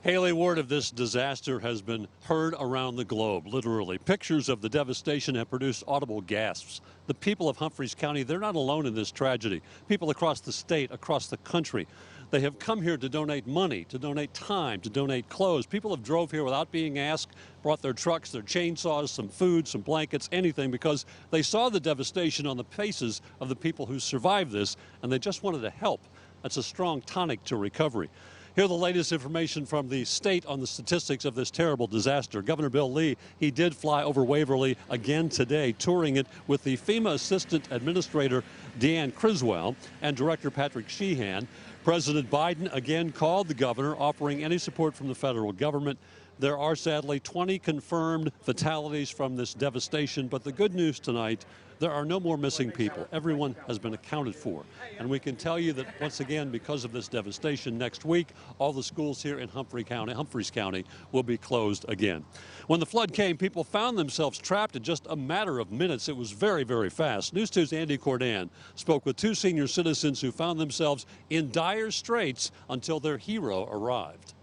Haley, word of this disaster has been heard around the globe, literally. Pictures of the devastation have produced audible gasps. The people of Humphreys County, they're not alone in this tragedy. People across the state, across the country, they have come here to donate money, to donate time, to donate clothes. People have drove here without being asked, brought their trucks, their chainsaws, some food, some blankets, anything, because they saw the devastation on the faces of the people who survived this, and they just wanted to help. That's a strong tonic to recovery. Here are the latest information from the state on the statistics of this terrible disaster. Governor Bill Lee, he did fly over Waverly again today, touring it with the FEMA Assistant Administrator Deanne Criswell and Director Patrick Sheehan. President Biden again called the governor, offering any support from the federal government. There are sadly 20 confirmed fatalities from this devastation, but the good news tonight, there are no more missing people. Everyone has been accounted for. And we can tell you that once again, because of this devastation, next week, all the schools here in Humphreys County will be closed again. When the flood came, people found themselves trapped in just a matter of minutes. It was very, very fast. News 2's Andy Cordan spoke with two senior citizens who found themselves in dire straits until their hero arrived.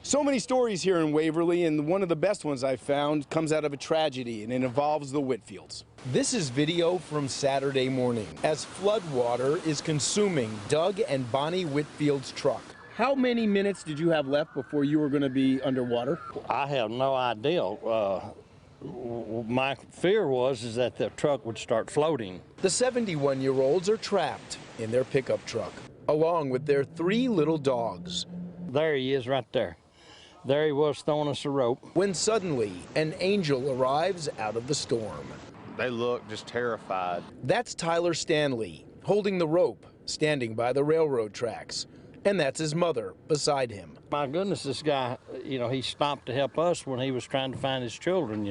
So many stories here in Waverly, and one of the best ones I've found comes out of a tragedy, and it involves the Whitfields. This is video from Saturday morning as flood water is consuming Doug and Bonnie Whitfield's truck. How many minutes did you have left before you were going to be underwater? I have no idea. My fear was that the truck would start floating. The 71-year-olds are trapped in their pickup truck, along with their 3 little dogs. There he is right there. There he was throwing us a rope. When suddenly, an angel arrives out of the storm. They look just terrified. That's Tyler Stanley, holding the rope, standing by the railroad tracks. And that's his mother beside him. My goodness, this guy, he stopped to help us when he was trying to find his children.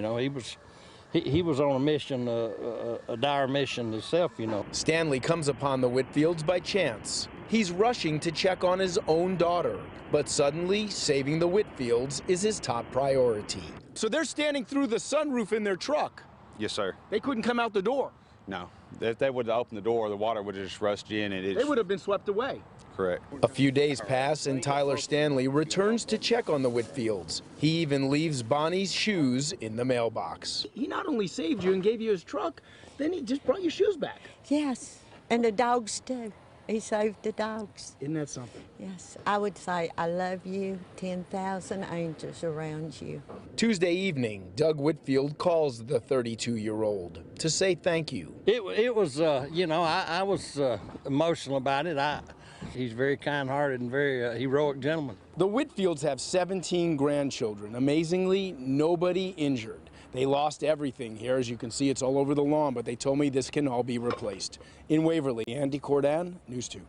He was on a mission, a dire mission himself, Stanley comes upon the Whitfields by chance. He's rushing to check on his own daughter, but suddenly saving the Whitfields is his top priority. So they're standing through the sunroof in their truck. Yes, sir. They couldn't come out the door. No. If they would have opened the door, the water would have just rushed in. And they would have been swept away. Correct. A few days pass and Tyler Stanley returns to check on the Whitfields. He even leaves Bonnie's shoes in the mailbox. He not only saved you and gave you his truck, then he just brought your shoes back. Yes, and the dogs too. He saved the dogs. Isn't that something? Yes, I would say I love you, 10,000 angels around you. Tuesday evening, Doug Whitfield calls the 32-year-old to say thank you. It was, I was emotional about it. He's very kind-hearted and very heroic gentleman. The Whitfields have 17 grandchildren. Amazingly, nobody injured. They lost everything here. As you can see, it's all over the lawn, but they told me this can all be replaced. In Waverly, Andy Cordan, News 2.